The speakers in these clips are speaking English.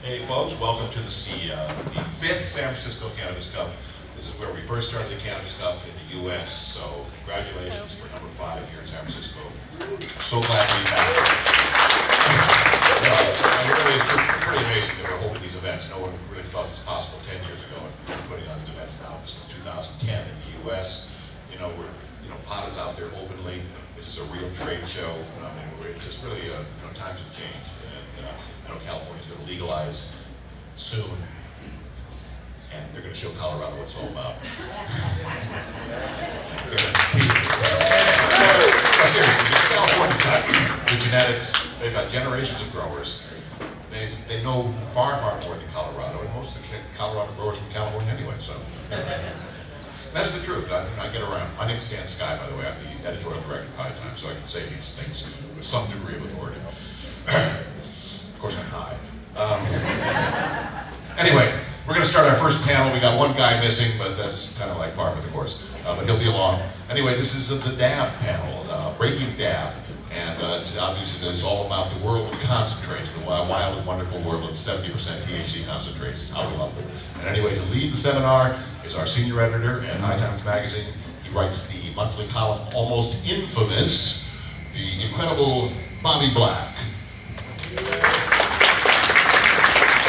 Hey folks, welcome to the fifth San Francisco Cannabis Cup. This is where we first started the Cannabis Cup in the U.S., so congratulations for number 5 here in San Francisco. So glad to be back. It's pretty amazing that we're holding these events. No one really thought this possible 10 years ago, and we've been putting on these events now since 2010 in the U.S. Pot is out there openly. This is a real trade show. It's just really, times have changed. And I know California's going to legalize soon, and they're going to show Colorado what it's all about. Seriously, California's got the genetics. They've got generations of growers. They know far, far more than Colorado, and most of the Colorado growers from California anyway. So. That's the truth. I get around. My name's Dan Skye, by the way. I'm the editorial director of High Times, so I can say these things with some degree of authority. Of course, I'm high. Anyway, we're going to start our first panel. We got one guy missing, but that's kind of like par for the course. But he'll be along. Anyway, this is the DAB panel, Breaking DAB. And it's all about the world of concentrates, the wild and wonderful world of 70% THC concentrates. How we love them. And anyway, to lead the seminar is our senior editor at High Times Magazine. He writes the monthly column, almost infamous, the incredible Bobby Black.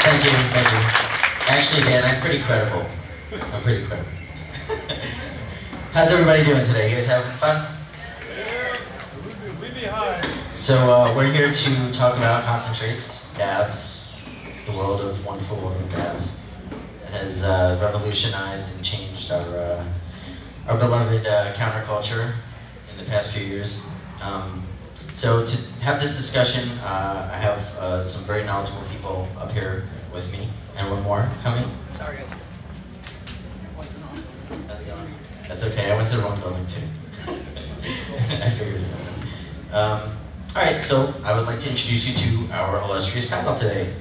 Thank you, thank you. Actually, Dan, I'm pretty credible. How's everybody doing today? You guys having fun? So we're here to talk about concentrates, dabs, the wonderful world of dabs. It has revolutionized and changed our beloved counterculture in the past few years. So to have this discussion, I have some very knowledgeable people up here with me, and one more coming. Sorry. How's it going? That's okay, I went to the wrong building too. I figured it out. Alright, so I would like to introduce you to our illustrious panel today.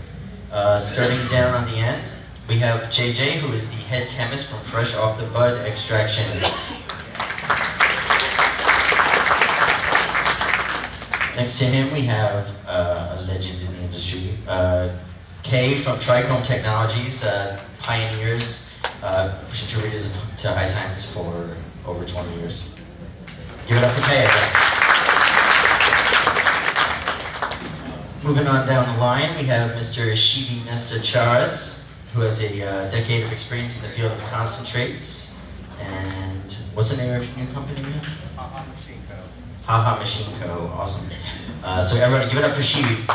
Starting down on the end, we have JJ, who is the head chemist from Fresh Off the Bud Extractions. Next to him, we have a legend in the industry, Kay from Trichome Technologies, pioneers, contributors to High Times for over 20 years. Give it up for Kay again. Moving on down the line, we have Mr. Shivi Nestacharis, who has a decade of experience in the field of concentrates. And what's the name of your new company again? Haha Machine Co. Haha Machine Co. Awesome. So everybody, give it up for Shivi.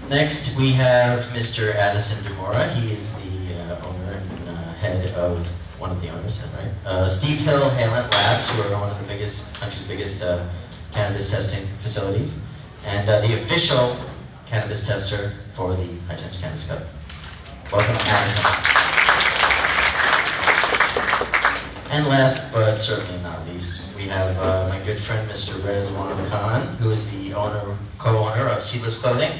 Next, we have Mr. Addison Demora. He is the owner and head of one of the owners, right? Steve Hill Hamlet Labs, who are one of the country's biggest cannabis testing facilities, and the official cannabis tester for the High Times Cannabis Cup. Welcome, Addison. And last, but certainly not least, we have my good friend, Mr. Rezwan Khan, who is the co-owner of Seedless Clothing,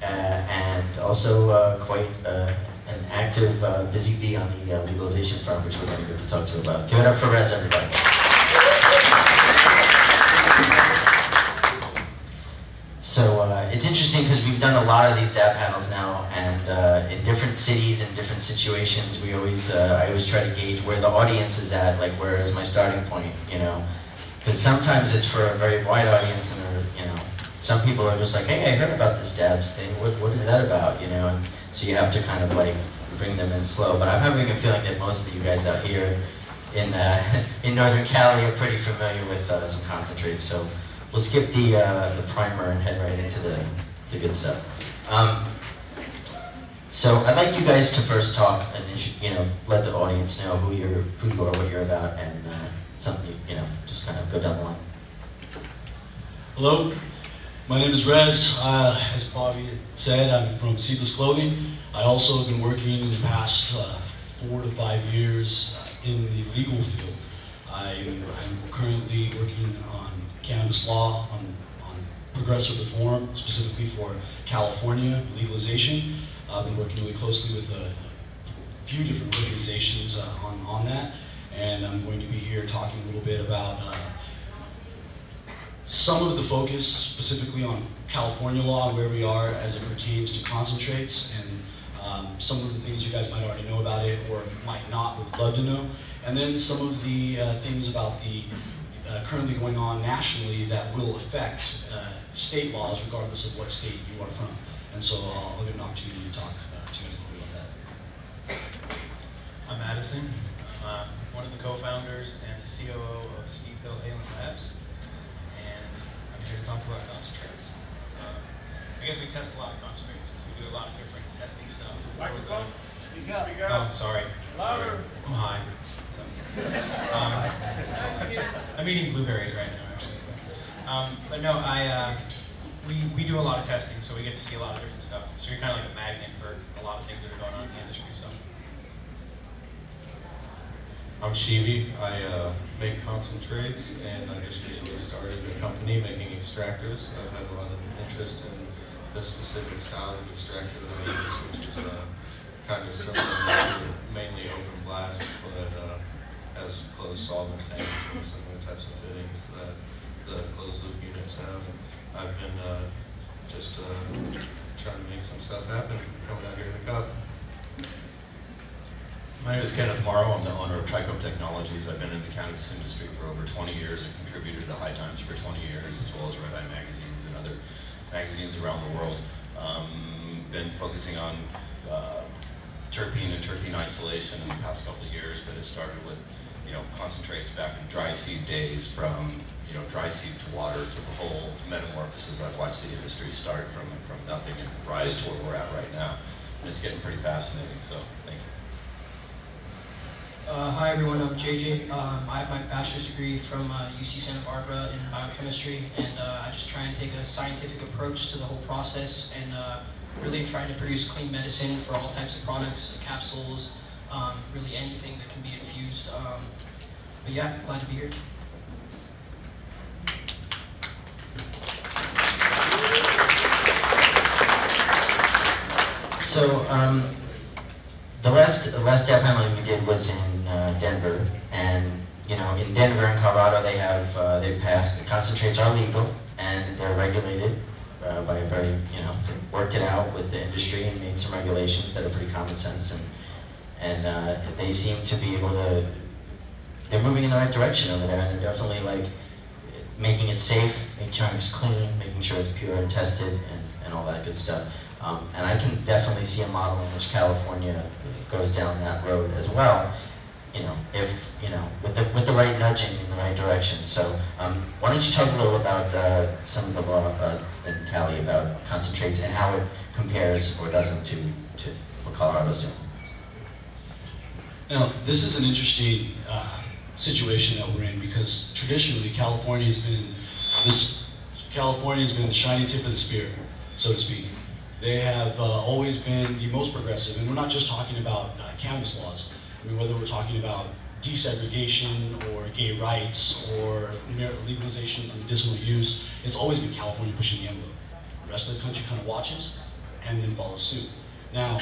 and also quite an active, busy bee on the legalization front, which we're going to get to talk to about. Give it up for Rez, everybody. So it's interesting because we've done a lot of these DAB panels now, and in different cities and different situations, I always try to gauge where the audience is at, like where is my starting point, because sometimes it's for a very wide audience, and some people are just like, hey, I heard about this DABs thing, what is that about, and so you have to kind of like bring them in slow. But I'm having a feeling that most of you guys out here in Northern Cali are pretty familiar with some concentrates, so we'll skip the primer and head right into the good stuff. So I'd like you guys to first talk and let the audience know who you are, what you're about, and something just kind of go down the line. Hello, my name is Rez. As Bobby said, I'm from Seedless Clothing. I also have been working in the past 4 to 5 years in the legal field. I'm currently working on cannabis law, on progressive reform, specifically for California legalization. I've been working really closely with a few different organizations on that, and I'm going to be here talking a little bit about some of the focus specifically on California law and where we are as it pertains to concentrates, and some of the things you guys might already know about it or might not, would love to know. And then some of the things about the currently going on nationally that will affect state laws regardless of what state you are from. And so I'll get an opportunity to talk to you guys a little bit about that. I'm Addison. I'm one of the co-founders and the COO of Steep Hill Alien Labs, and I'm here to talk about concentrates. I guess we test a lot of concentrates. We do a lot of different testing stuff. Microphone? Speak up. Oh, sorry. Louder. I'm high. So, I'm eating blueberries right now, actually. So. But no, we do a lot of testing, so we get to see a lot of different stuff. So you're kind of like a magnet for a lot of things that are going on in the industry. So. I'm Shivi. I make concentrates, and I just recently started a company making extractors. I've had a lot of interest in this specific style of extractor that I use, which is kind of similar to mainly open blast, but has closed solvent tanks and similar types of fittings that the closed loop units have. I've been just trying to make some stuff happen, coming out here to the Cup. My name is Kenneth Morrow. I'm the owner of Tricope Technologies. I've been in the cannabis industry for over 20 years and contributed to High Times for 20 years, as well as Red Eye magazines and other magazines around the world. Been focusing on terpene and terpene isolation in the past couple of years, but it started with, concentrates back in dry seed days, from dry seed to water, to the whole metamorphosis. I've watched the industry start from nothing and rise to where we're at right now, and it's getting pretty fascinating. So thank you. Hi everyone, I'm JJ. I have my bachelor's degree from UC Santa Barbara in biochemistry, and I just try and take a scientific approach to the whole process, and really trying to produce clean medicine for all types of products, capsules, really anything that can be infused. But yeah, glad to be here. So the last dab panel we did was in Denver, and in Denver and Colorado they've passed, the concentrates are legal and they're regulated by a very, they worked it out with the industry and made some regulations that are pretty common sense, and they seem to be able to, they're moving in the right direction over there, and they're definitely like making it safe, making sure it's clean, making sure it's pure and tested, and all that good stuff. And I can definitely see a model in which California goes down that road as well, if, with the right nudging in the right direction. So why don't you talk a little about some of the law in Cali about concentrates and how it compares or doesn't to what Colorado's doing? Now, this is an interesting situation that we're in, because traditionally California has been the shining tip of the spear, so to speak. They have always been the most progressive, and we're not just talking about cannabis laws. I mean, whether we're talking about desegregation or gay rights or legalization for medicinal use, it's always been California pushing the envelope. The rest of the country kind of watches and then follows suit. Now,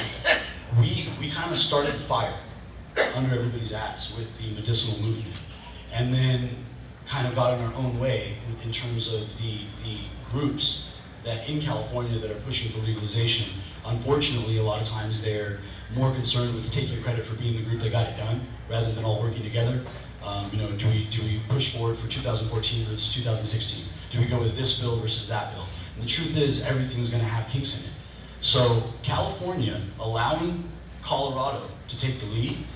we kind of started the fire under everybody's ass with the medicinal movement, and then kind of got in our own way in terms of the groups that in California that are pushing for legalization. Unfortunately, a lot of times they're more concerned with taking credit for being the group that got it done, rather than all working together. Do we push forward for 2014 versus 2016? Do we go with this bill versus that bill? And the truth is, everything's going to have kinks in it. So California allowing Colorado to take the lead,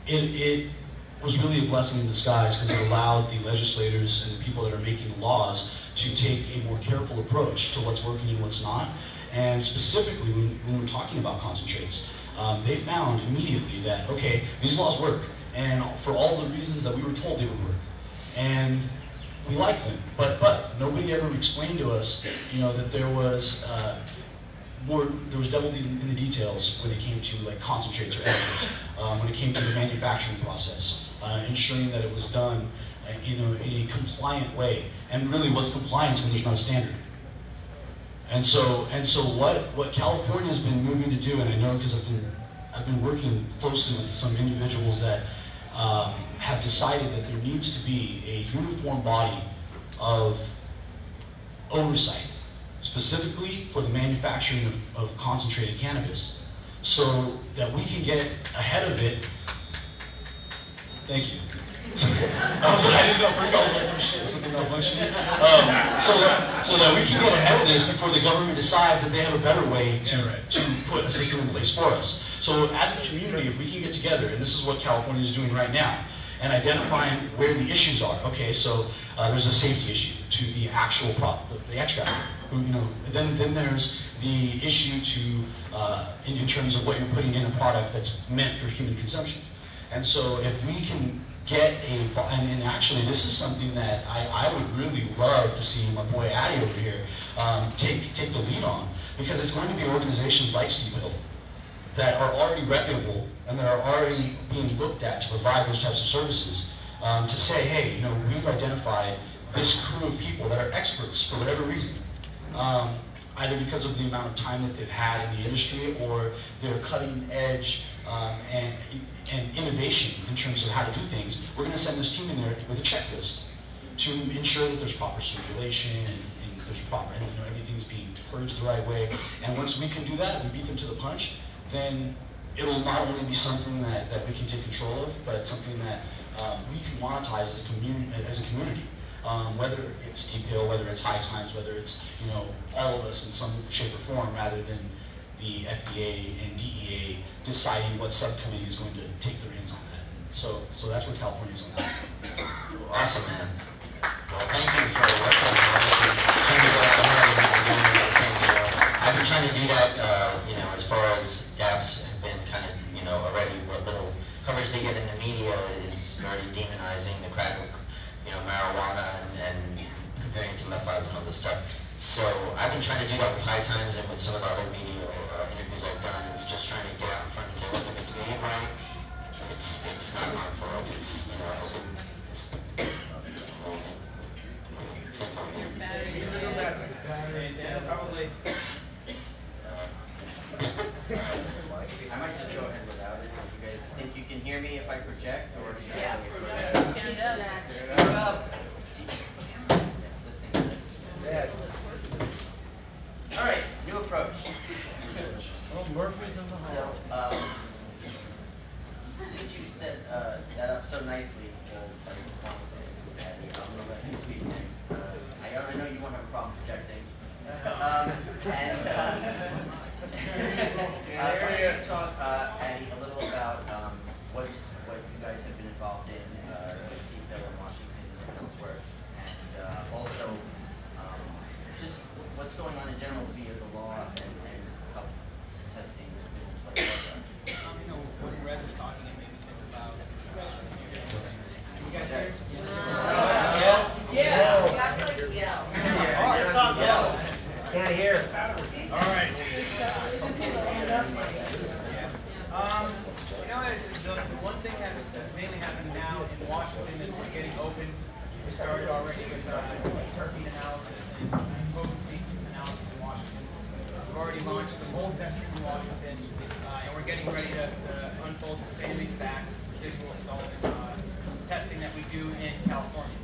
it was really a blessing in disguise, because it allowed the legislators and the people that are making the laws to take a more careful approach to what's working and what's not. And specifically, when we're talking about concentrates, they found immediately that, okay, these laws work, and for all the reasons that we were told they would work. And we like them, but nobody ever explained to us, that there was devil in the details when it came to like concentrates or edibles, when it came to the manufacturing process, ensuring that it was done in a compliant way. And really, what's compliance when there's not a standard? And so what California has been moving to do, and I know because I've been working closely with some individuals that have decided that there needs to be a uniform body of oversight, specifically for the manufacturing of concentrated cannabis, so that we can get ahead of it. Thank you. I didn't know first. I was like, oh shit, something malfunctioning. So that we can get ahead of this before the government decides that they have a better way to put a system in place for us. So as a community, if we can get together, and this is what California is doing right now, and identifying where the issues are. Okay, so there's a safety issue to the actual the extract. Then there's the issue to in terms of what you're putting in a product that's meant for human consumption. And so if we can get and actually this is something that I would really love to see my boy Addy over here take the lead on, because it's going to be organizations like Steve Hill that are already reputable and that are already being looked at to provide those types of services, to say, hey, we've identified this crew of people that are experts for whatever reason, either because of the amount of time that they've had in the industry or their cutting edge and innovation in terms of how to do things. We're going to send this team in there with a checklist to ensure that there's proper circulation and there's proper, and everything's being purged the right way. And once we can do that, we beat them to the punch, then it'll not only be something that we can take control of, but something that we can monetize as a community. Whether it's Steep Hill, whether it's High Times, whether it's all of us in some shape or form, rather than the FDA and DEA deciding what subcommittee is going to take their hands on that. So that's what California's on that. Awesome, man. Well, thank you for working on obviously trying to get out ahead and doing the right thing. I've been trying to do that, as far as dabs have been kind of, already what little coverage they get in the media is already demonizing the crack of, marijuana and comparing it to meth-labs and all this stuff. So I've been trying to do that with High Times and with some of the other media interviews I've done. It's just trying to get out in front and say, look, if it's made right, it's not harmful. If it's, Probably. I might just go ahead without it. You guys think you can hear me if I project, or should I project. Stand up. Stand up. All right, new approach. Murphy's in the hall. So, since you set that up so nicely, I'm going to let you speak next. I already know you won't have a problem projecting. Why don't you talk, Addy, a little about what you guys have been involved in with Steve Hill in Washington and elsewhere, and also just what's going on in general via the law and how testing has been played out. When Red was talking, it made me think about you guys hear? Yeah. You have to like yell. It's on yell. Can't hear. All right. The one thing that's mainly happening now in Washington is we're getting open. We started already with terpene analysis and potency analysis in Washington. We've already launched the mold testing in Washington, and we're getting ready to unfold the same exact residual solvent testing that we do in California.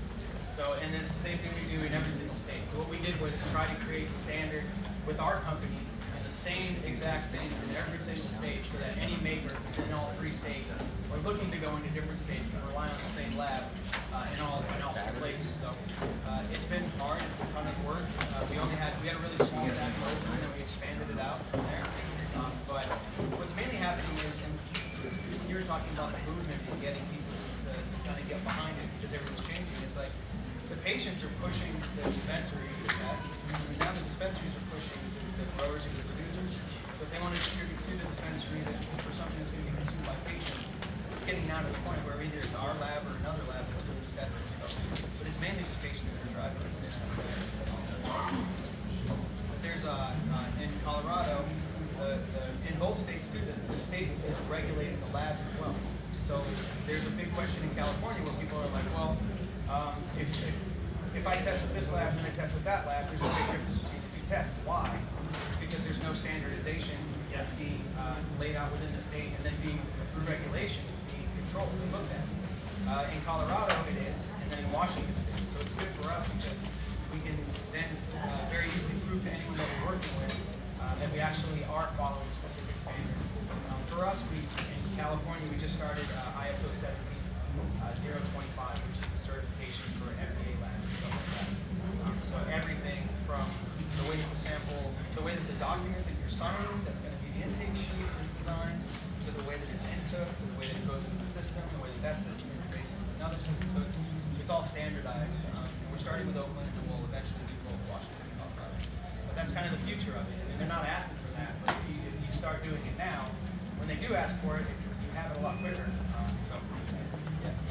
So, and then it's the same thing we do in every single state. So what we did was try to create a standard with our company and the same exact things in every single state, so that any maker who's in all 3 states or looking to go into different states can rely on the same lab in all 4 places. So it's been hard. It's a ton of work. We had a really small stack of open, and then we expanded it out from there. But what's mainly happening is, and you were talking about the movement and getting people to kind of get behind it because everything's changing. It's like the patients are pushing the dispensaries to test, and now the dispensaries are pushing the growers and the producers. So if they want to distribute to the dispensary for something that's going to be consumed by patients, it's getting down to the point where either it's our lab or another lab that's going to be testing. So, but it's mainly just patients that are driving it. But there's in Colorado, in both states too, the state is regulating the labs as well. So there's a big question in California where people are like, well, if I test with this lab and I test with that lab, there's a big difference between the 2 tests. Why? It's because there's no standardization yet to be laid out within the state, and then being through regulation, being controlled and looked at. In Colorado it is, and then in Washington it is. So it's good for us because we can then very easily prove to anyone that we're working with that we actually are following specific standards. For us, in California, we just started ISO 17025, which is the certification for FDA labs and stuff like that. So everything from the way that the sample, the way that the document that you're signing, that's going to be the intake sheet, is designed, to the way that it's intook, to the way that it goes into the system, the way that that system interfaces with another system. So it's all standardized. And we're starting with Oakland, and we'll eventually do both Washington and Colorado. But that's kind of the future of it. And they're not asking for that, but if you start doing it now, when they do ask for it, you have it a lot quicker. So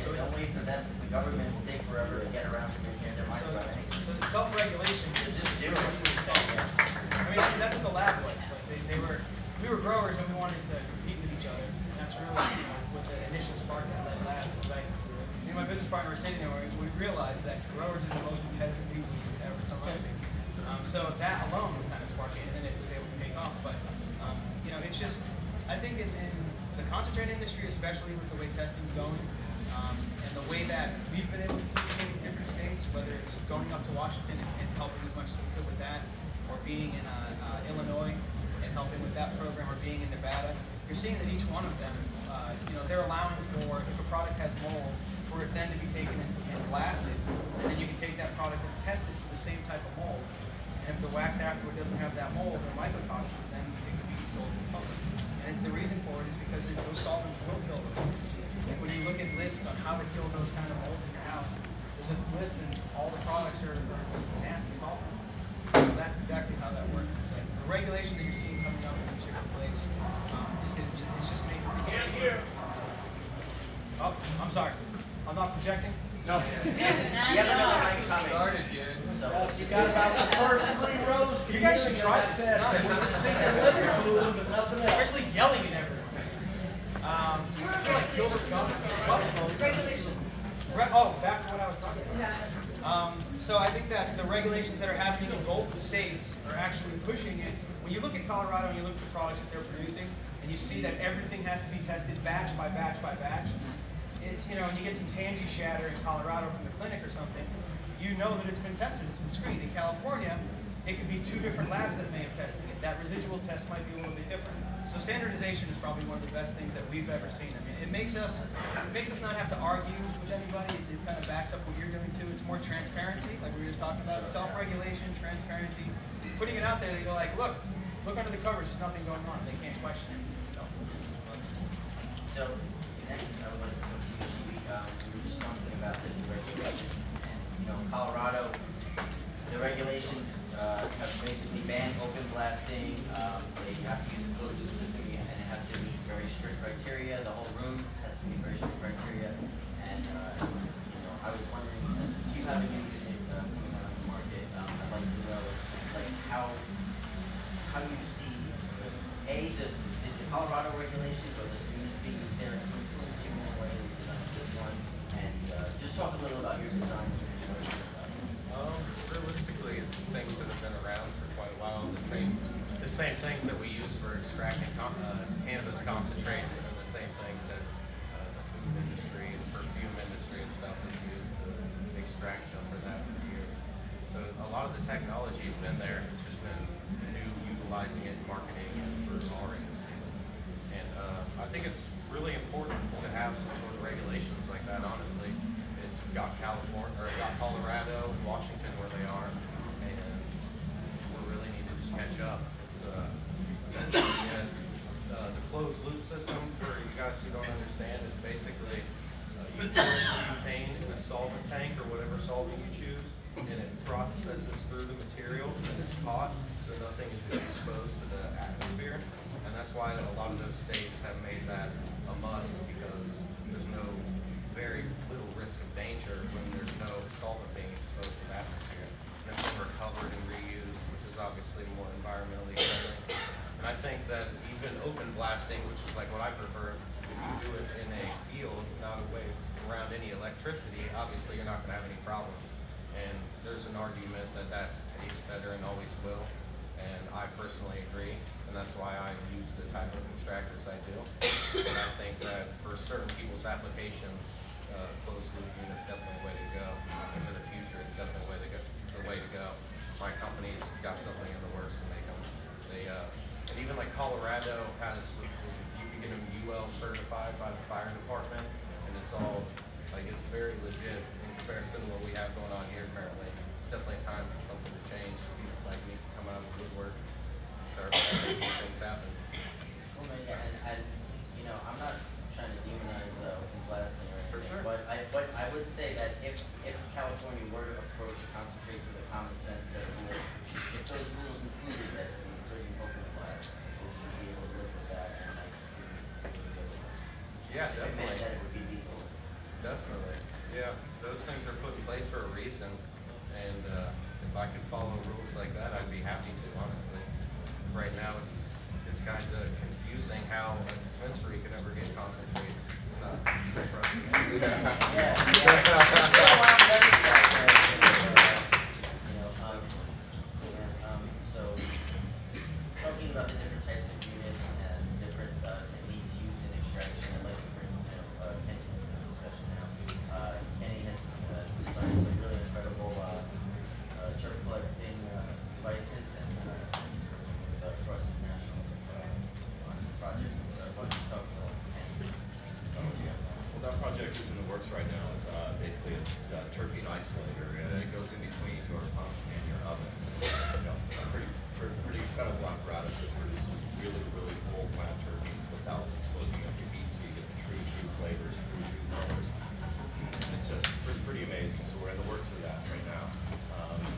don't wait for them. The government will take forever to get around to making their minds about anything. So the self-regulation is Just do it. I mean, that's what the lab was. Like we were growers and we wanted to compete with each other, and that's really what the initial spark that led labs. Like, me and my business partner were sitting there, we realized that growers are the most competitive people we could ever come up to. So that alone would kind of spark it, and then it was able to take off. But it's just, I think in the concentrate industry, especially with the way testing's going, and the way that we've been able to communicate in different states, whether it's going up to Washington and helping as much as we could with that, or being in Illinois and helping with that program, or being in Nevada, you're seeing that each one of them, they're allowing for, if a product has mold, for it then to be taken and blasted, and then you can take that product and test it for the same type of mold. And if the wax afterward doesn't have that mold or mycotoxins, then it can be sold to the public. And the reason for it is because those solvents will kill those. And when you look at lists on how to kill those kind of molds in your house, there's a list and all the products are these nasty solvents. So that's exactly how that works. It's like the regulation that you're seeing coming up in each different place is just making things safer. Oh, I'm sorry. I'm not projecting? No. Started, dude. So you got about the first 3 rows. You guys should try this. Especially yelling at everyone. I feel like Gilbert Gottfried. Regulations. Oh, back to what I was talking about. So I think that the regulations that are happening in both the states are actually pushing it. When you look at Colorado and you look at the products that they're producing, and you see that everything has to be tested batch by batch by batch, it's, and you get some tangy shatter in Colorado from the clinic or something, you know that it's been tested, it's been screened. In California, it could be 2 different labs that may have tested it. That residual test might be a little bit different. So standardization is probably one of the best things that we've ever seen. I mean, it makes us not have to argue with anybody. It kind of backs up what you're doing too. It's more transparency, like we were just talking about, self-regulation, transparency. Putting it out there, they go like, look under the covers, there's nothing going on. They can't question it. So next, I would like to talk to you, Shibi. We were just talking about the new regulations, and in Colorado, the regulations have basically banned open blasting. They have to use a closed loop system, and it has to meet very strict criteria. The whole room has to meet very strict criteria. And I was wondering, since you have a new unit coming out on the market, I'd like to know, like, how you see, did the Colorado regulations or the students being used there influence you in a way to design this one? And just talk a little about your design. Realistically, it's things that have been around for quite a while. The same things that we use for extracting cannabis concentrates, and the same things that the food industry and perfume industry and stuff has used to extract stuff for that for years. So a lot of the technology has been there. It's just been new, utilizing it, marketing it for our industry. And I think it's really important to have some sort of regulations like that. Honestly, it's got California or got Colorado and Washington where they are, and we really need to just catch up. It's the closed loop system, for you guys who don't understand, is basically you pour butane in a solvent tank or whatever solvent you choose, and it processes through the material and it's caught, so nothing is exposed to the atmosphere. And that's why a lot of those states have made that a must, because there's very little risk of danger when there's no solvent being exposed to the atmosphere. And it's recovered and reused, which is obviously more environmentally friendly. And I think that even open blasting, which is like what I prefer, if you do it in a field, not away around any electricity, obviously you're not going to have any problems. And there's an argument that tastes better and always will. And I personally agree. And that's why I use the type of extractors I do. And I think that for certain people's applications, closed loop units definitely the way to go. And for the future, it's definitely the way to go. My company's got something in the works to make them. And even like Colorado has, you can get them UL certified by the fire department, and it's all, like, it's very legit in comparison to what we have going on here apparently. It's definitely time for something to change. So people like me can come out of the woodwork and start making things happen. Well, and you know, I'm not trying to demonize blasting or anything, For sure. but I would say that if California were to approach concentrates with a common sense set of rules, if those rules included that you could open blast, would you be able to live with that and like Yeah, it meant definitely. that it would be legal? Definitely. Yeah, those things are put in place for a reason, and if I could follow rules like that, I'd be happy to, honestly. Right now, it's kind of confusing how a dispensary could ever get concentrates. It's not frustrating. Yeah. So talking about the different types of units and different techniques used in extraction, I'd like to bring Kenny into this discussion now. Kenny has designed some really incredible terp collecting devices, and he's working with across international on some projects. Why don't you talk about Kenny? Well, that project is in the works right now. It's basically a terpene isolator, and it goes in between your pump and your oven. You know, a pretty incredible apparatus that produces really full plant terpenes without exposing up your heat, so you get the true flavors, true colors. It's just pretty amazing. So we're in the works of that right now.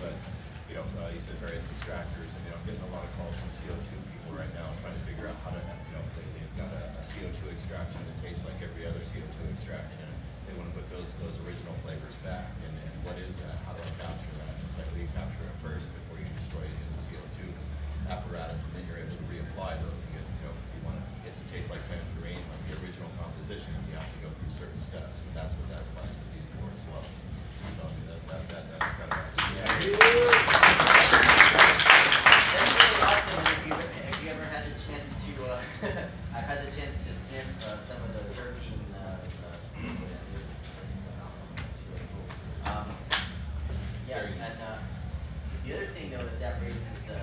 But you know, you said various extractors, and you know, I'm getting a lot of calls from CO2 people right now trying to figure out how to, you know, they've got a CO2 extraction that tastes like every other CO2 extraction. They want to put those original flavors back, and what is that? How do I capture that? It's like we capture it first before you destroy it in the CO2 apparatus, and then you're able to reapply those. You get, you know, if you want to get to taste like tangerine, like the original composition, you have to go through certain steps, and that's what that applies with these for as well. So I mean, that's kind of That's really awesome. Have you ever had the chance to? I've had the chance to sniff some of the terpene. Yeah, and the other thing though that raises, you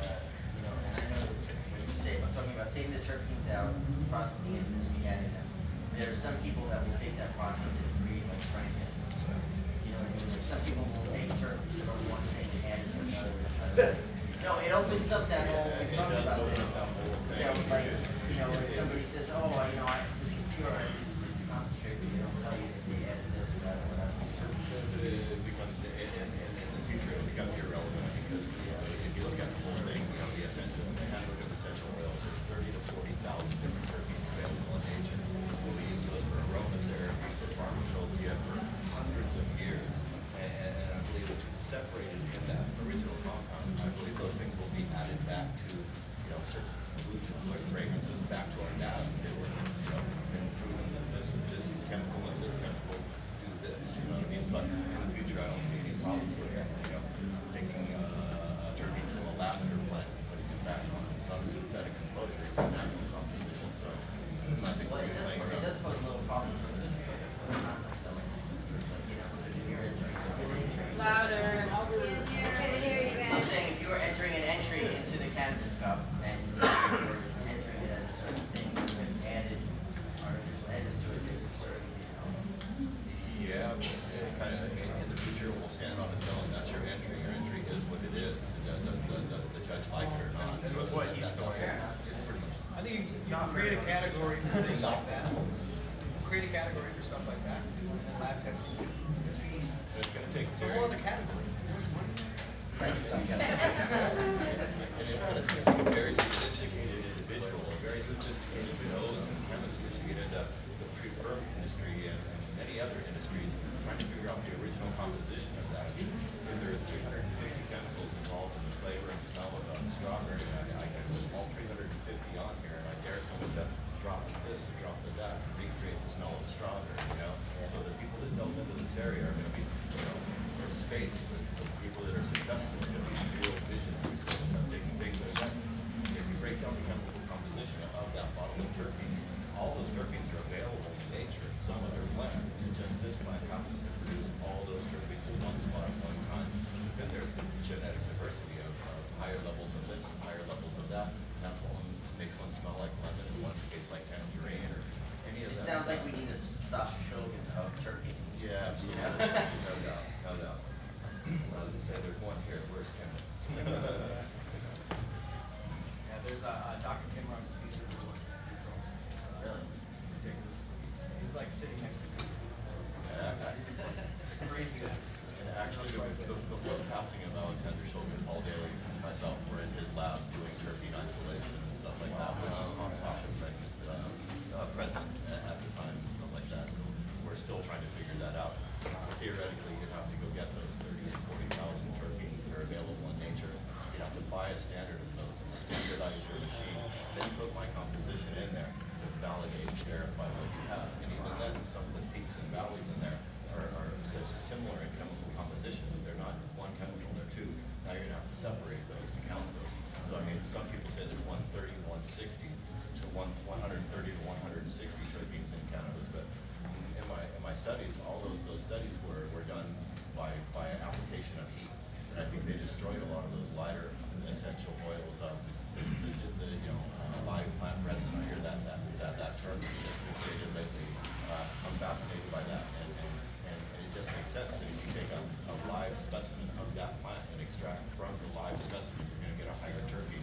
know, and I know when you say, I'm talking about taking the terpenes out, processing it, and then re-adding them. There are some people that will take that process and create like Frankenstein. You know what I mean? Like some people will take terpenes from one thing and add it to another. No, it opens up that whole. We've talked about this. So like, you know, if somebody says, oh, you know, this is pure, it's concentrated, they don't tell you that they added this or that or whatever. It becomes, in the future, it becomes irrelevant because if you look at the whole thing, you know, the essential, the handbook of essential oils, there's 30 to 40,000 different terpenes available in nature. We use those for aromatherapy, for pharmacopoeia, for hundreds of years. And I believe it's separated in that original compound. I believe those things will be added back to, you know, certain foods and fragrances back to our data. They were, you know, and proven that this chemical and this chemical do this. You know what I mean? So in the future, I don't see any problem with, you know, taking a terpene from a lavender plant and putting it back on. It's not a synthetic composure; it's a natural composition. So I think Well, we're playing it around. does pose a little problem for the context of it. Like, you know, because if you're entering an entry. Louder. Can't hear you I'm guys. saying if you were entering an entry into the cannabis cup and you were entering it as a certain thing, you would have added artificial additives to it. There's a certain, you know. Yeah, kind of in the future will stand on its own. That's your entry. Your entry is what it is. Does the judge like it or not? And with what he's doing, it's pretty much. I think you can create a category for things like that. Create a category for stuff like that. And lab testing. It's going to take It's a whole other category. and it's going to take a very sophisticated individual, a very sophisticated nose and chemist to get into the pre-ferment industry and many other industries, trying to figure out the original composition of that. If there's 350 chemicals involved in the flavor and smell of strawberry, I can put all 350 on here, and I dare someone to drop this and drop that and recreate the smell of a strawberry, you know? So the people that delve into this area are going to be, you know, for the space, but the people that are successful are going to be real visionaries of taking things like that. If you break down the chemical composition of that bottle of terpenes, all those terpenes are available in nature in some other plant. It's just this plant Absolutely. You know? No doubt. No doubt. Well, as I say, there's one here. Where's Ken? Yeah, there's Dr. Kim Rock Caesar who works at Steve. Really? Ridiculous. He's like sitting next to Cooper. Yeah. Craziest. And actually, before the passing of Alexander Shulgin, Paul Daly and myself were in his lab doing terpene isolation and stuff like that, which Sasha present at the time and stuff like that. So we're still trying to figure that out. Theoretically, you'd have to go get those 30 or 40,000 terpenes that are available in nature. You'd have to buy a standard of those and standardize your machine. Then you put my composition in there to validate and verify what you have. And even then, some of the peaks and valleys in there are so similar in chemical composition that they're not one chemical, they're two. Now you're going to have to separate those and count those. So I mean, some people say there's 130 to 160 to 130 to 160 terpenes in cannabis, but in my studies, all those studies were done by application of heat. And I think they destroyed a lot of those lighter essential oils. Live plant resin. I hear that term has just been created lately. I'm fascinated by that, and it just makes sense that if you take a live specimen of that plant and extract from the live specimen, you're going to get a higher terpene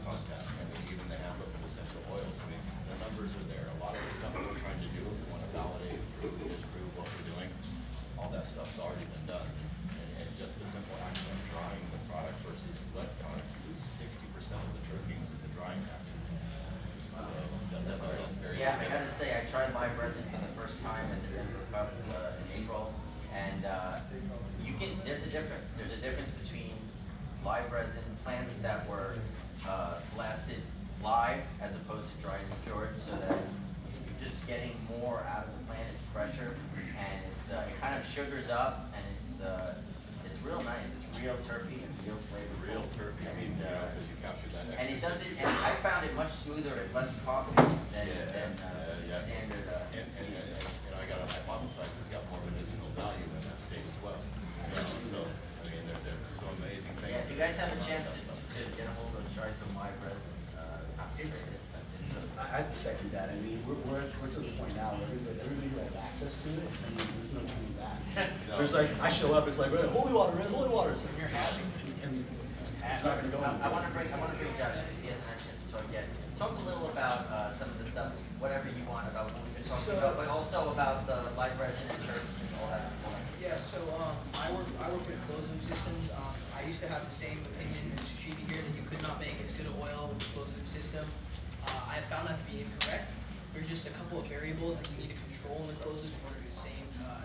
content, and even the handbook of essential oils. I mean, the numbers are there. A lot of the stuff we're trying to do, if we want to validate, prove, disprove what we're doing, all that stuff's already been done. And just the simple act of drying the product versus wet product, you lose 60% of the terpenes in the drying action. So that's very Yeah, I gotta say, I tried live resin for the first time at the Denver Cup in April, and there's a difference. There's a difference between live resin plants that were blasted live as opposed to dried and cured, so that you're just getting more out of the plant. It's fresher, and it kind of sugars up, and it's real nice. It's real terpene, real flavor. Real terpene. I mean, because you capture that extra. And it doesn't. And I found it much smoother and less coffee than standard. And I got to hypothesize it's got more medicinal value in that state as well. So I mean, there's some amazing things. Yeah, if you guys have a chance to get a hold of, try some live resin concentrate. I have to second that. I mean, we're to the point now where everybody who has access to it, I mean, there's no turning back. No. There's like, I show up, it's like, holy water, red, holy water. It's like, you're happy. And it's not going to go I want to bring Josh because he hasn't had a chance to talk yet. Talk a little about some of the stuff, whatever you want about what we've been talking about, but also about the live resin and terps and all that. Yeah, so I work with closed loop systems. I used to have the same opinion as Shibi here that you could not make as good an oil with a closed loop system. I found that to be incorrect. There's just a couple of variables that you need to control in the closed loop in order to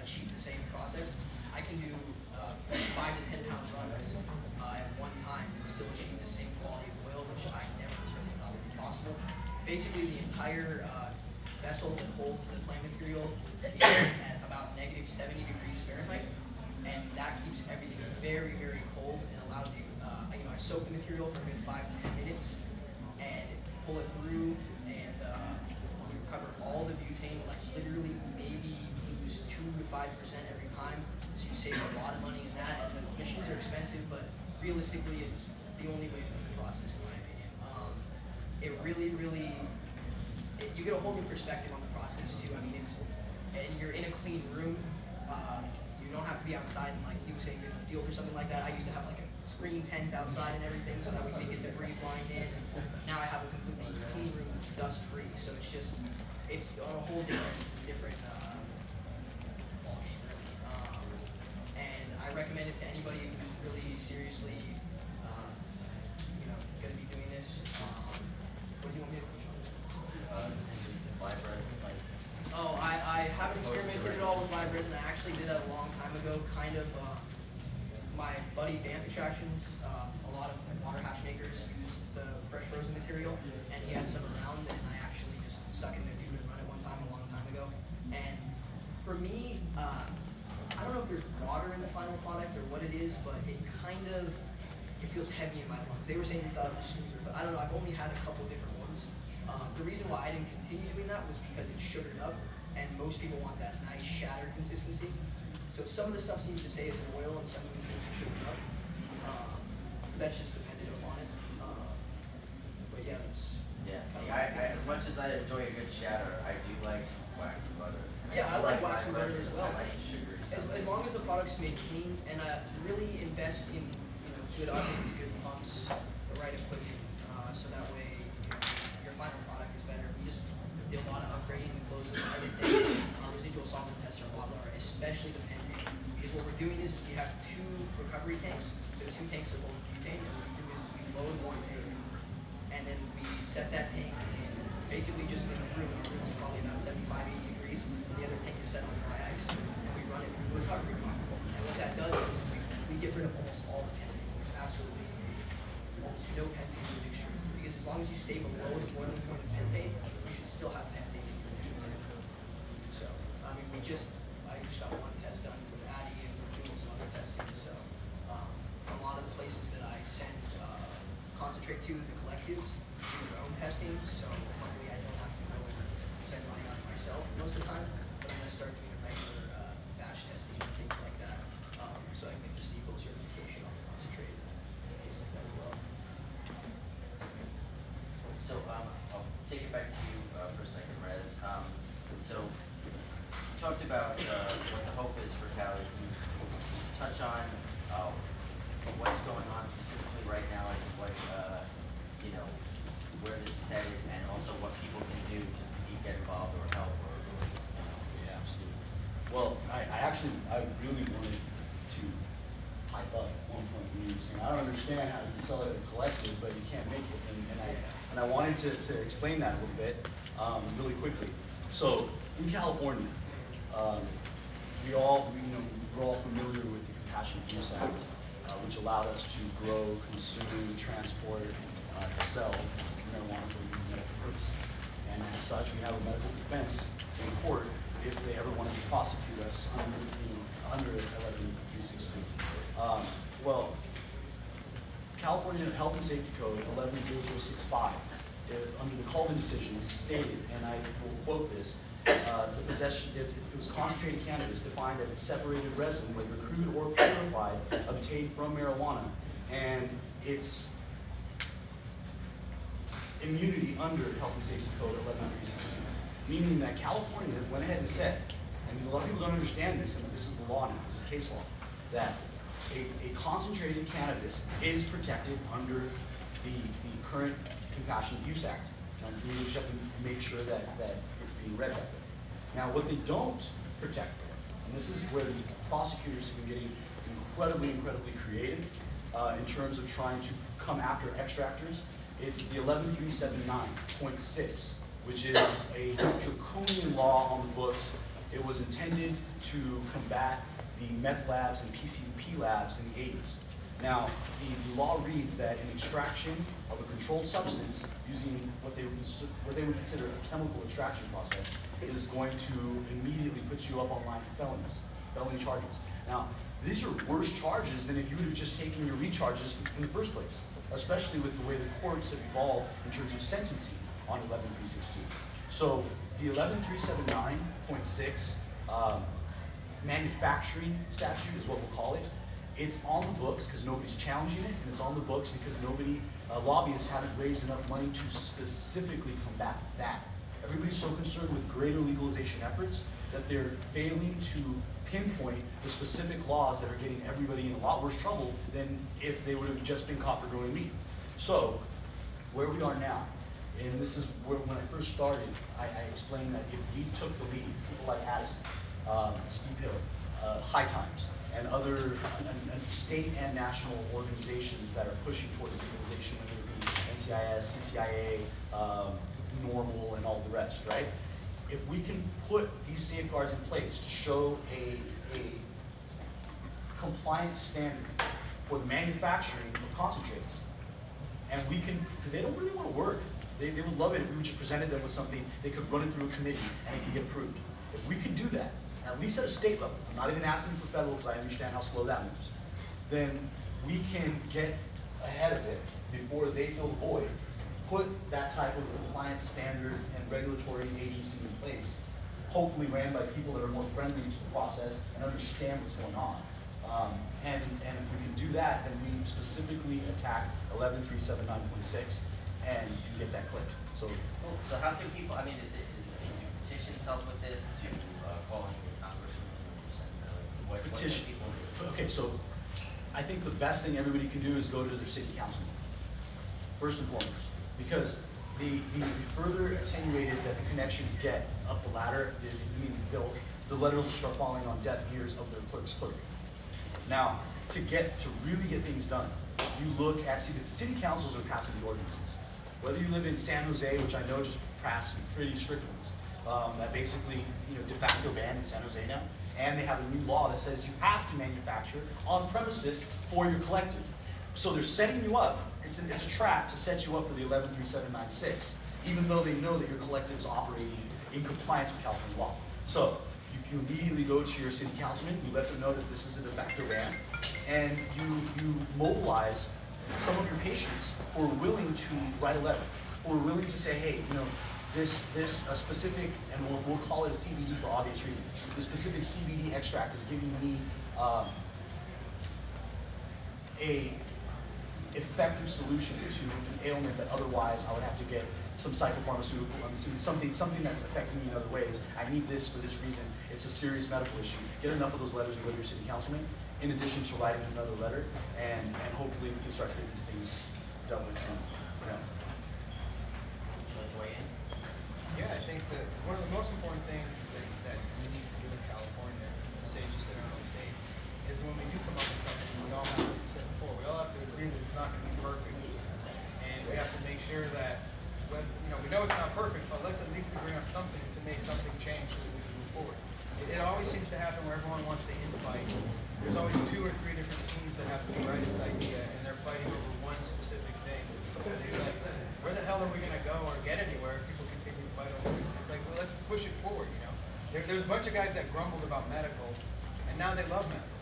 achieve the same process. I can do 5 to 10 pound runs at one time and still achieve the same quality of oil, which I never really thought would be possible. Basically, the entire vessel that holds the plant material is at about -70 degrees Fahrenheit, and that keeps everything very, very cold and allows you, I soak the material for a good 5 to 10 minutes and pull it through, and we recover all the butane, like literally maybe lose 2 to 5% every time, so you save a lot of money in that, and the machines are expensive, but realistically it's the only way to do the process in my opinion. It really, you get a whole new perspective on the process too. I mean, you're in a clean room. You don't have to be outside and like he was saying in the field or something like that. I used to have like a screen tent outside and everything so that we could get debris flying in. And now I have a completely clean room that's dust free. So it's a whole different ballgame really. And I recommend it to anybody who's really seriously, going to be doing this. What do you want me to push on? Live resin, like. Oh, I haven't experimented at all with live resin. I actually did that a long time ago. Kind of, my buddy Bamp Extractions, a lot of water hash makers use the fresh frozen material, and he had some around, and I actually just stuck it in the tube and run it one time a long time ago. And for me, I don't know if there's water in the final product or what it is, but it feels heavy in my lungs. They were saying they thought it was smoother, but I don't know. I've only had a couple different ones. The reason why I didn't continue doing that was because it's sugared up, and most people want that nice shatter consistency. So some of the stuff seems to say it's an oil, and some of it seems to sugar up. That's just dependent upon it. But yeah, that's. Yeah, see, as much as I enjoy a good shatter, I do like wax and butter. And Yeah, I like wax and burner as well. As long as the product's made clean, and really invest in good ovens, good pumps, the right equipment, so that way your final product is better. We just did a lot of upgrading and closing and everything. Residual solvent tests are a lot lower, especially the pentane. Because what we're doing is we have 2 recovery tanks, so 2 tanks of both butane, and what we do is we load 1 tank, and then we set that tank in basically just in a room. The room's probably about 75, 80 degrees. The other tank is set on dry ice, and we run it through recovery pump. And what that does is we get rid of almost all the pentane. There's absolutely almost no pentane in the mixture. Because as long as you stay below the boiling point of pentane, you should still have pentane in your mixture. So, I mean, I just got 1 test done with Addy, and we're doing some other testing. So, a lot of the places that I send concentrate to, the collectives, do their own testing. So, luckily, I don't have to go and spend money on it myself most of the time. But I'm going to start doing a regular batch testing and things like that. So I can make the steeple certification on the concentrate and things like that as well. So I'll take it back to you for a second, Rez. So you talked about what the hope is for Cali. Can you just touch on what's going on specifically right now, and what where this is headed, and also what people can do to get involved or help or Yeah, absolutely. Well, I really wanted to hype up at one point when you were saying, I don't understand how you can sell it at a collective, but you can't make it. And I wanted to explain that a little bit really quickly. So in California, we're all familiar with the Compassionate Use Act, which allowed us to grow, consume, transport, sell marijuana for medical purposes. And as such, we have a medical defense in court if they ever wanted to prosecute us under 11362. Well, California Health and Safety Code 110065, under the Colvin decision, stated, and I will quote this, the possession, it was concentrated cannabis defined as a separated resin, whether crude or purified, obtained from marijuana, and its immunity under Health and Safety Code 11362, meaning that California went ahead and said, and a lot of people don't understand this, and this is the law now, this is case law, that a concentrated cannabis is protected under the current Compassionate Use Act. And we just have to make sure that it's being read that way. Now, what they don't protect for, and this is where the prosecutors have been getting incredibly creative in terms of trying to come after extractors, it's the 11379.6, which is a draconian law on the books. It was intended to combat the meth labs and PCP labs in the 80s. Now, the law reads that an extraction of a controlled substance using what they would consider a chemical extraction process is going to immediately put you up on line for felony charges. Now, these are worse charges than if you would have just taken your recharges in the first place, especially with the way the courts have evolved in terms of sentencing on 11362. So the 11379.6 manufacturing statute is what we'll call it. It's on the books because nobody's challenging it, and it's on the books because lobbyists haven't raised enough money to specifically combat that. Everybody's so concerned with greater legalization efforts that they're failing to pinpoint the specific laws that are getting everybody in a lot worse trouble than if they would have just been caught for growing weed. So, where we are now, and this is where when I first started, I explained that if we took the lead, people like Addison, Steve Hill, High Times, and other state and national organizations that are pushing towards legalization, whether it be NCIS, CCIA, NORML, and all the rest, right? If we can put these safeguards in place to show a compliance standard for the manufacturing of concentrates, and we can, because they don't really want to work. They would love it if we just presented them with something, they could run it through a committee and it could get approved. If we could do that, at least at a state level, I'm not even asking for federal because I understand how slow that moves, then we can get ahead of it before they fill the void, put that type of compliance standard and regulatory agency in place, hopefully ran by people that are more friendly to the process and understand what's going on. And if we can do that, then we specifically attack 11379.6 and get that clipped. So how can people, I mean, do petitions help with this to calling your congressman or senator? What can Petition. people do? Okay, so I think the best thing everybody can do is go to their city councilman, first and foremost, because the further attenuated that the connections get up the ladder, the letters will start falling on deaf ears of their clerk's clerk. Now, to really get things done, you look at, see, the city councils are passing the ordinances. Whether you live in San Jose, which I know just passed some pretty strict ones, that basically, de facto ban in San Jose now, and they have a new law that says you have to manufacture on premises for your collective. So they're setting you up. It's a trap to set you up for the 113796, even though they know that your collective is operating in compliance with California law. So you immediately go to your city councilman, you let them know that this is a de facto ban, and you mobilize some of your patients who are willing to write a letter, who are willing to say, hey, this specific, and we'll call it a CBD for obvious reasons. The specific CBD extract is giving me a effective solution to an ailment that otherwise I would have to get some psychopharmaceutical, something that's affecting me in other ways. I need this for this reason. It's a serious medical issue. Get enough of those letters and go to your city councilman, in addition to writing another letter, and hopefully we can start getting these things dealt with soon. Yeah, I think that one of the most important things that we need to do in California, say just in our own state, is when we do come up with something, we all have, like you said before, we all have to agree that it's not going to be perfect, and we have to make sure that, we know it's not perfect, but let's at least agree on something to make something change so that we can move forward. It always seems to happen where everyone wants to infight. There's always 2 or 3 different teams that have the brightest idea, and they're fighting over one specific thing. And it's like, where the hell are we going to go or get anywhere if people continue to fight over it? It's like, well, let's push it forward, There's a bunch of guys that grumbled about medical, and now they love medical.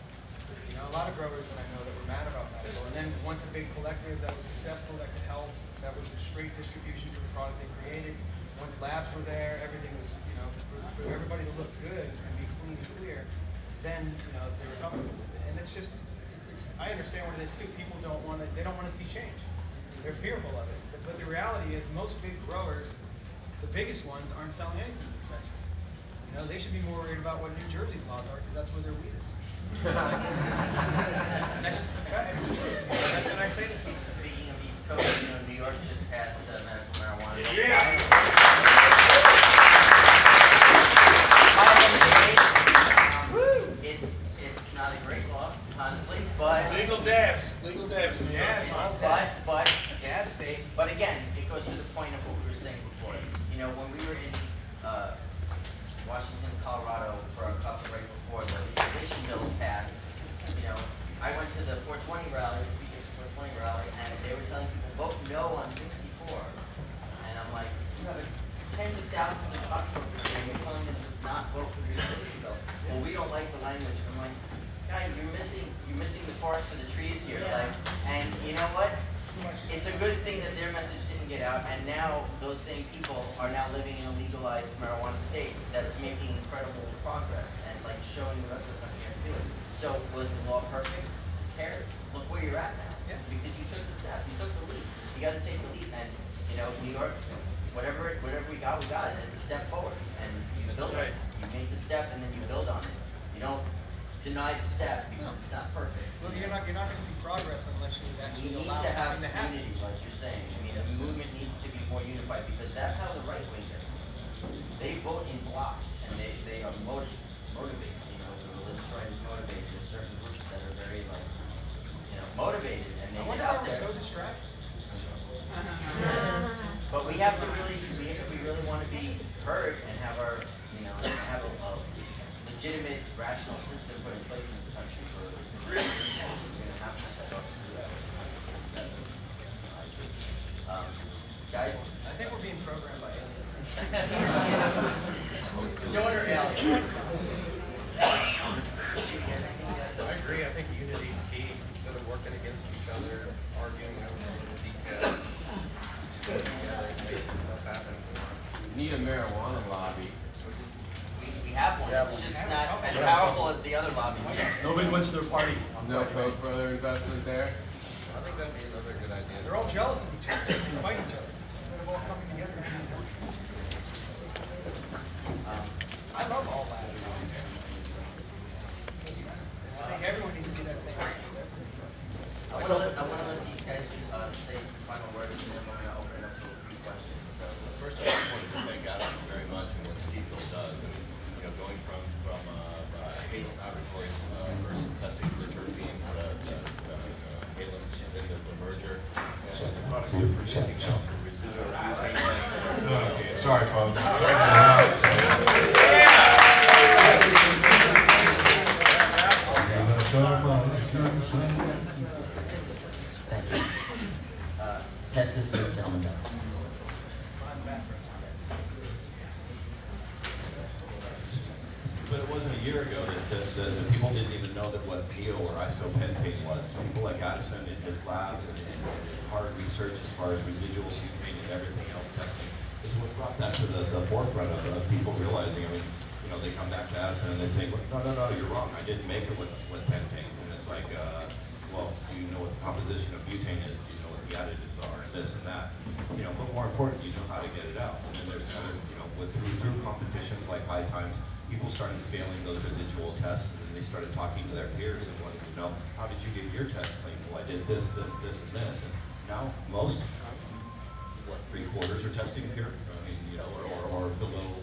A lot of growers that I know that were mad about medical, and then once a big collective that was successful, that could help, that was a straight distribution for the product they created, once labs were there, everything was, for everybody to look good and be clean and clear, then, they were comfortable with it. And it's just, I understand what it is too. People don't want to see change. They're fearful of it. But the reality is most big growers, the biggest ones, aren't selling anything in the dispensary. They should be more worried about what New Jersey's laws are, because that's where their weed is. That's just the fact. That's what I say to someone. Speaking of East Coast, New York just passed medical marijuana. Yeah. It's not a great law, honestly, but Legal dabs. Yeah, but again, it goes to the point of what we were saying before. When we were in Washington, Colorado for a couple right before the legalization bills passed, I went to the 420 rally, speaking at the 420 rally, and they were telling people, vote no on 64. And I'm like, you have tens of thousands of pot smokers here, and you're telling them to not vote for the legalization bill. Well, we don't like the language. I'm like, guys, you're missing the forest for the trees here. Yeah. And you know what? It's a good thing that their message didn't get out, and now those same people are now living in a legalized marijuana state that's making incredible progress and showing the rest of the country how to do it. So was the law perfect? Who cares? Look where you're at now. Yeah. Because you took the step, you took the lead. You got to take the lead, and New York, whatever we got, and it's a step forward, and you build on it. You make the step, and then you build on it. You don't deny the step because it's not perfect. Well, you're not going to see progress unless you actually We need allow to have something to happen. unity, like you're saying. The movement needs to be more unified because that's how the right wing gets things. They vote in blocks and they are motivated. The religious right is motivated. There's certain groups that are very motivated and they get out there. So distracted. But we have to really, if we really want to be heard and have our, have a legitimate, rational system put in place in this country for we're going to have to step up to do that. Guys? I think we're being programmed by aliens. Stoner aliens. I agree. I think unity is key. Instead of working against each other, arguing over the details, just put together and make some stuff happen for once. We need a marijuana lobby. We have one. It's just not as powerful as the other lobbies. Nobody went to their party. No Koch brother investment there. I think that'd be another good idea. They're all jealous of each other. They fight each other. Instead of all coming together. I love all that. for some testing for terpenes, Halem did the merger, and the product we're producing now for residual butane. Okay, sorry, folks. Thank you. Pass this to the gentleman down. But it wasn't a year ago that the people didn't even know that what neo or isopentane was. People like Addison in his labs and his hard research as far as residual butane and everything else testing is what brought that to the forefront of people realizing. I mean, you know, they come back to Addison and they say, well, no, you're wrong. I didn't make it with pentane. And it's like, well, do you know what the composition of butane is? Do you know what the additives are? And this and that. You know, but more important, you know how to get it out. And then there's another, you know, through competitions like High Times, people started failing those residual tests, and then they started talking to their peers and wanting to know, how did you get your test clean? Well, I did this, and this. And now most, what, 3/4 are testing pure? I mean, you know, or below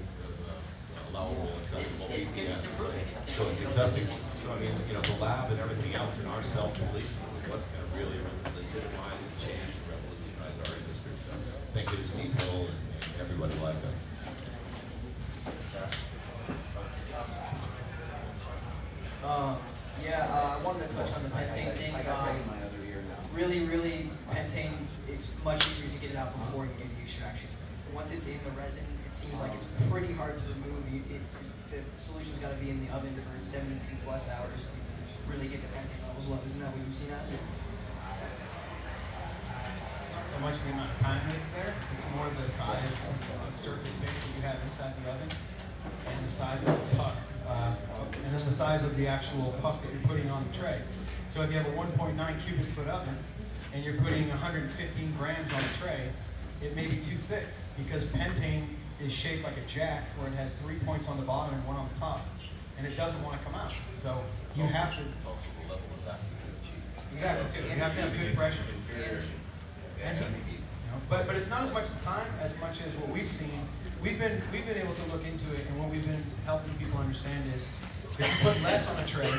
allowable, acceptable. So it's accepting. So I mean, you know, the lab and everything else in our self-policing is what's going to really legitimize and change and revolutionize our industry. So thank you to Steve Hill and everybody like that. I wanted to touch on the pentane thing. Really, pentane, it's much easier to get it out before you do the extraction. Once it's in the resin, it seems like it's pretty hard to remove. The solution's got to be in the oven for 72 plus hours to really get the pentane levels low. Isn't that what you've seen as? Not so much the amount of time that's there, it's more the size of surface space that you have inside the oven and the size of the puck. And then the size of the actual puck that you're putting on the tray. So if you have a 1.9 cubic foot oven and you're putting 115 grams on a tray, it may be too thick because pentane is shaped like a jack where it has 3 points on the bottom and 1 on the top. And it doesn't want to come out. So you have to... It's also the level of that to achieve. Exactly, too. You have to have good pressure. And heat. You know, but it's not as much the time as much as what we've seen. We've been able to look into it, and what we've been helping people understand is if you put less on a tray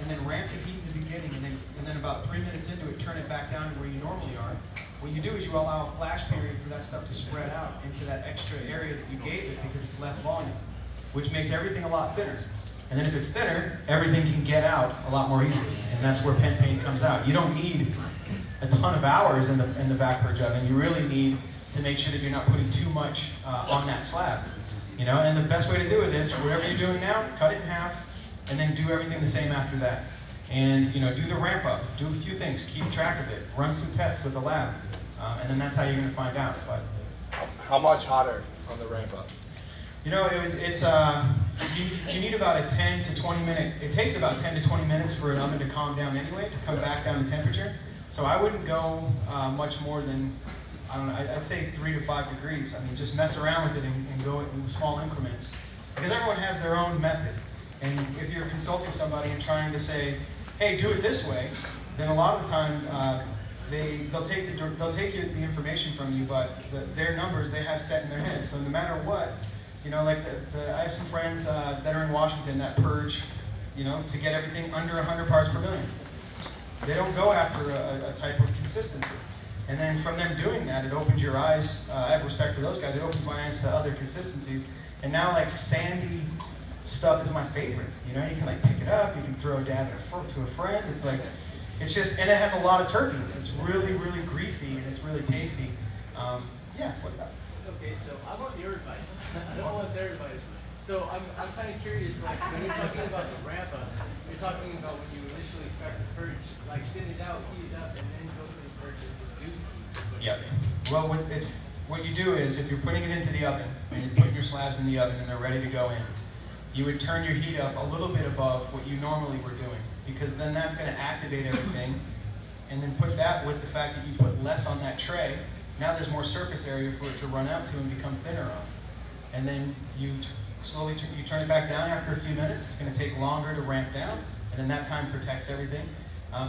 and then ramp the heat in the beginning, and then about 3 minutes into it, turn it back down to where you normally are. What you do is you allow a flash period for that stuff to spread out into that extra area that you gave it because it's less volume, which makes everything a lot thinner. And then if it's thinner, everything can get out a lot more easily, and that's where pentane comes out. You don't need a ton of hours in the vac purge oven. You really need to make sure that you're not putting too much on that slab. You know, and the best way to do it is whatever you're doing now, cut it in half, and then do everything the same after that. And you know, do the ramp up, do a few things, keep track of it, run some tests with the lab, and then that's how you're going to find out. But how much hotter on the ramp up? you know, you need about a 10 to 20 minute. It takes about 10 to 20 minutes for an oven to calm down anyway, to come back down to temperature. So I wouldn't go much more than, I don't know, I'd say 3 to 5 degrees. I mean, just mess around with it and go in small increments. Because everyone has their own method. And if you're consulting somebody and trying to say, hey, do it this way, then a lot of the time they'll take the information from you, but their numbers they have set in their head. So no matter what, you know, like I have some friends that are in Washington that purge, you know, to get everything under 100 parts per million. They don't go after a type of consistency. And then from them doing that, it opens your eyes. I have respect for those guys. It opens my eyes to other consistencies. And now, like, sandy stuff is my favorite. You know, you can like pick it up. You can throw a dab to a friend. It's like, it's just, and it has a lot of terpenes. It's really, really greasy and it's really tasty. Yeah, what's that? Okay, so I want your advice. I don't want their advice. So I'm kind of curious, like, when you're talking about the ramp up, you're talking about when you initially start the purge, like thin it out, heat it up, and then go for the purge and reduce heat. Yeah. Well, what you do is, if you're putting it into the oven, and you're putting your slabs in the oven and they're ready to go in, you would turn your heat up a little bit above what you normally were doing, because then that's going to activate everything, and then put that with the fact that you put less on that tray. Now there's more surface area for it to run out to and become thinner on. And then you slowly turn it back down after a few minutes. It's going to take longer to ramp down, and then that time protects everything.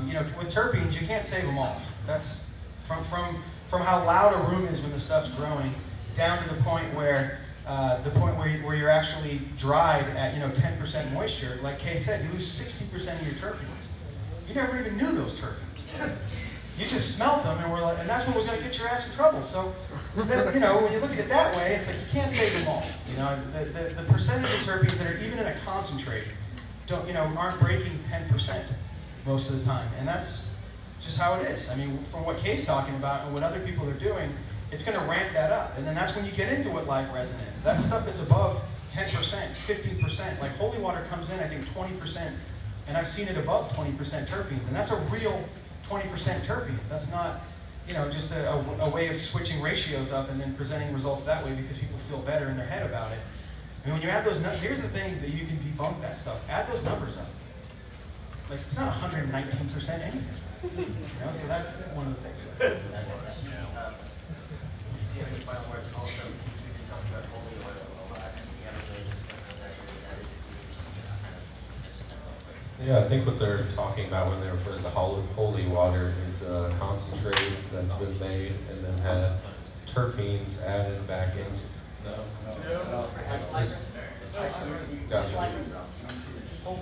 You know, with terpenes, you can't save them all. That's from how loud a room is when the stuff's growing, down to the point where the point where you're actually dried at 10% moisture, like Kay said, you lose 60% of your terpenes. You never even knew those terpenes. You just smelt them, and that's what was going to get your ass in trouble. So, when you look at it that way, it's like you can't save them all. The percentage of terpenes that are even in a concentrate aren't breaking 10% most of the time, and that's just how it is. I mean, from what Kay's talking about and what other people are doing, it's going to ramp that up, and then that's when you get into what live resin is. That stuff that's above 10%, 15%, like holy water comes in, I think 20%, and I've seen it above 20% terpenes, and that's a real 20% terpenes. That's not, just a way of switching ratios up and then presenting results that way because people feel better in their head about it. I mean, when you add those numbers, here's the thing that you can debunk that stuff. Add those numbers up. Like, it's not 119% anything. So that's one of the things. Do you have any final words? Also, since we've been talking about holy oil a lot, and we haven't really discussed what that really is added to just kind of mention that real quick. Yeah, I think what they're talking about when they refer to the holy water is a concentrate that's been made and then had terpenes added back into. No. Gotcha. All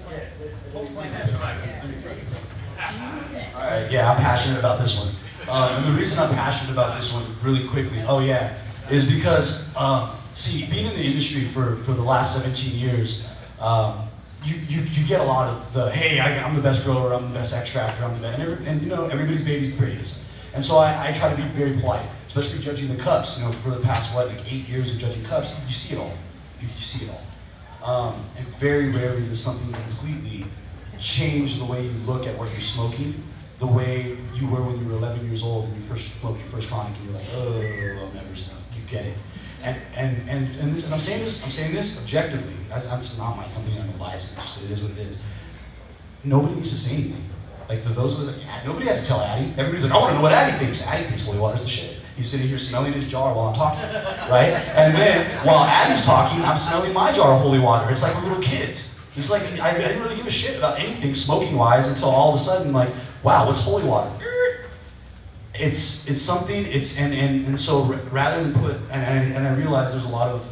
right, yeah, I'm passionate about this one. And the reason I'm passionate about this one really quickly, is because, see, being in the industry for the last 17 years, you get a lot of the, hey, I'm the best grower, I'm the best extractor, I'm the best, and everybody's baby's the prettiest. And so I try to be very polite, especially judging the cups. For the past, 8 years of judging cups, you see it all. You see it all. And very rarely does something completely change the way you look at what you're smoking, the way you were when you were 11 years old and you first smoked your first chronic and you're like, oh, I'll never smoke. You get it. And I'm saying this objectively. That's not my company, I'm biased. It is what it is. Nobody needs to say anything. Like those who are like, nobody has to tell Addy. Everybody's like, I want to know what Addy thinks. Addy thinks holy water's the shit. He's sitting here smelling his jar while I'm talking, right? And then while Addy's talking, I'm smelling my jar of holy water. It's like we're little kids. It's like I didn't really give a shit about anything smoking-wise until all of a sudden, like, wow, what's holy water? It's something. And so rather than put and I realize there's a lot of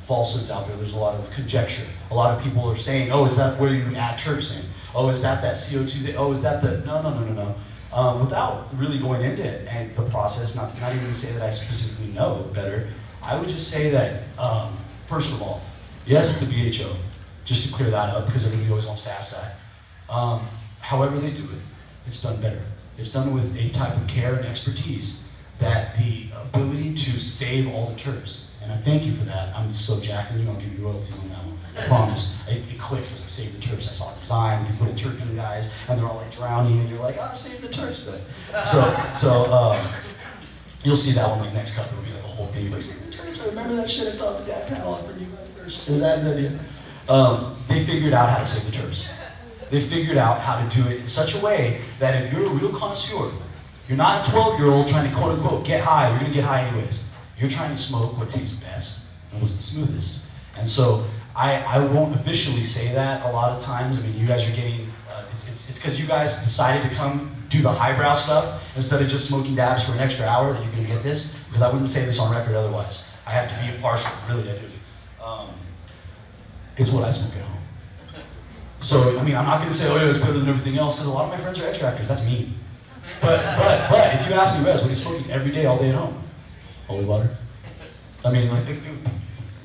falsehoods out there. There's a lot of conjecture. A lot of people are saying, oh, is that where you add terps in? Oh, is that CO2? Oh, is that the no. Without really going into it and the process, not even to say that I specifically know better, I would just say that first of all, yes, it's a BHO. Just to clear that up, because everybody always wants to ask that. However they do it, it's done better. It's done with a type of care and expertise that the ability to save all the terps. And I thank you for that. I'm so jacking you, I'll give you royalties on that one. I promise. It clicked as I saved the terps. I saw a design with these little terpene guys, and they're all like drowning, and you're like, save the terps. But so you'll see that one like next cup. It'll be like a whole thing. Like, save the terps. I remember that shit I saw the dad panel on for you guys first. It was Addy's idea. They figured out how to save the terps. They figured out how to do it in such a way that if you're a real connoisseur, you're not a 12-year-old trying to quote-unquote get high. You're going to get high anyways. You're trying to smoke what tastes best and what's the smoothest. And so I won't officially say that a lot of times. I mean, you guys are getting, it's because you guys decided to come do the highbrow stuff instead of just smoking dabs for an extra hour that you're going to get this, because I wouldn't say this on record otherwise. I have to be impartial, really I do. It's what I smoke at home. So, I mean, I'm not going to say, oh yeah, it's better than everything else, because a lot of my friends are extractors. That's mean. But if you ask me, Rez, what are you smoking every day, all day at home? Holy water. I mean, like,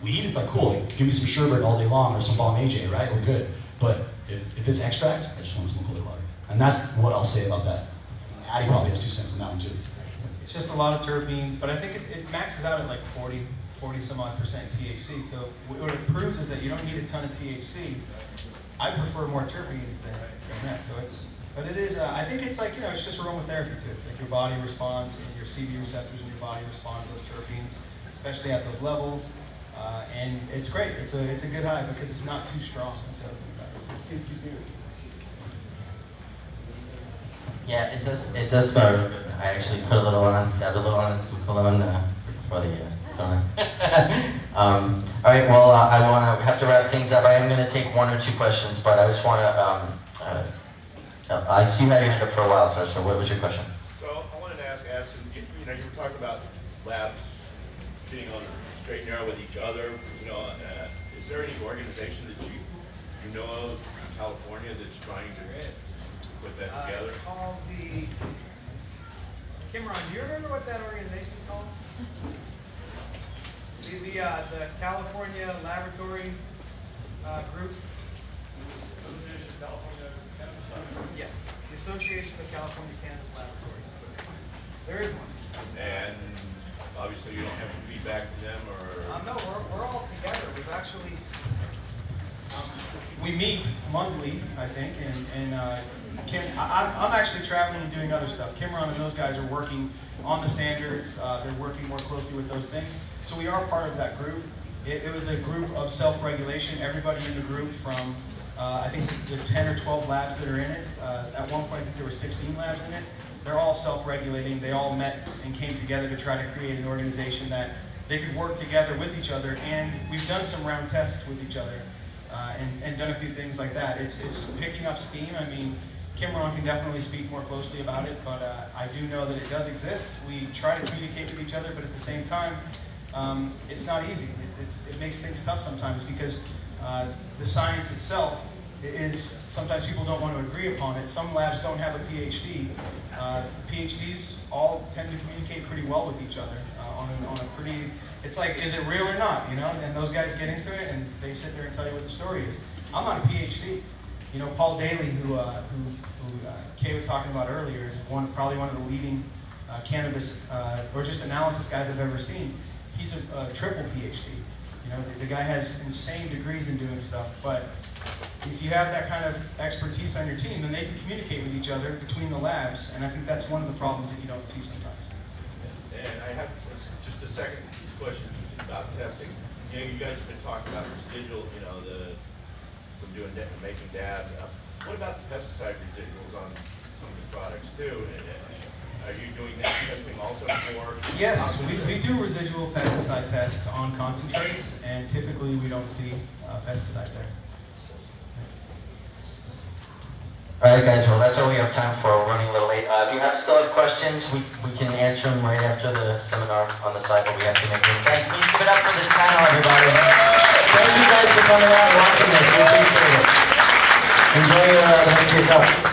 weed, it's like, cool, like, give me some sherbet all day long, or some bomb AJ, right? We're good. But if it's extract, I just want to smoke holy water. And that's what I'll say about that. Addy probably has 2 cents in that one too. It's just a lot of terpenes, but I think it maxes out at like 40 some odd % THC. So what it proves is that you don't need a ton of THC. I prefer more terpenes than that. So but it is, I think it's like, it's just aromatherapy too. Like your body responds, and your CB receptors in your body respond to those terpenes, especially at those levels. And it's great. It's a good high because it's not too strong. So excuse me. Yeah, it does smell really good. I actually put a little on, dabbed a little on some cologne before the sauna. All right, well, I want to have to wrap things up. I am going to take 1 or 2 questions, but I just want to, I see you had your hand up for a while, sir, so what was your question? So I wanted to ask Addison, you were talking about labs getting on straight and narrow with each other? You know, is there any organization that you know of in California that's trying to put that together? It's called the, Kimron, do you remember what that organization is called? The California Laboratory Group? Yes, the Association of California Cannabis Laboratories. There is one. And obviously you don't have any feedback from them, or? No, we're all together. We've actually, we meet monthly, I think, and I'm actually traveling and doing other stuff. Kimron and those guys are working on the standards. They're working more closely with those things. So we are part of that group. It was a group of self-regulation. Everybody in the group from, I think the 10 or 12 labs that are in it. At one point, I think there were 16 labs in it. They're all self-regulating. They all met and came together to try to create an organization that they could work together with each other. And we've done some round tests with each other and done a few things like that. It's picking up steam. I mean, Kimron can definitely speak more closely about it, but I do know that it does exist. We try to communicate with each other, but at the same time, it's not easy. It makes things tough sometimes because the science itself is, sometimes people don't want to agree upon it. Some labs don't have a PhD. PhDs all tend to communicate pretty well with each other on a pretty, it's like, is it real or not, you know? And those guys get into it and they sit there and tell you what the story is. I'm not a PhD. You know, Paul Daly, who Kay was talking about earlier, is probably one of the leading cannabis or just analysis guys I've ever seen. He's a triple PhD. You know, the guy has insane degrees in doing stuff, but if you have that kind of expertise on your team, then they can communicate with each other between the labs, and I think that's one of the problems that you don't see sometimes. And I have just a second question about testing. You know, you guys have been talking about residual, you know, from making dabs. What about the pesticide residuals on some of the products too? Are you doing that testing also for? Yes, we do residual pesticide tests on concentrates, and typically we don't see pesticide there. All right, guys, well, that's all we have time for. We're running a little late. If you still have questions, we can answer them right after the seminar on the side, but we have to make room. Guys, please give it up for this panel, everybody. Thank you guys for coming out and watching this. We appreciate it. Enjoy the rest of your talk.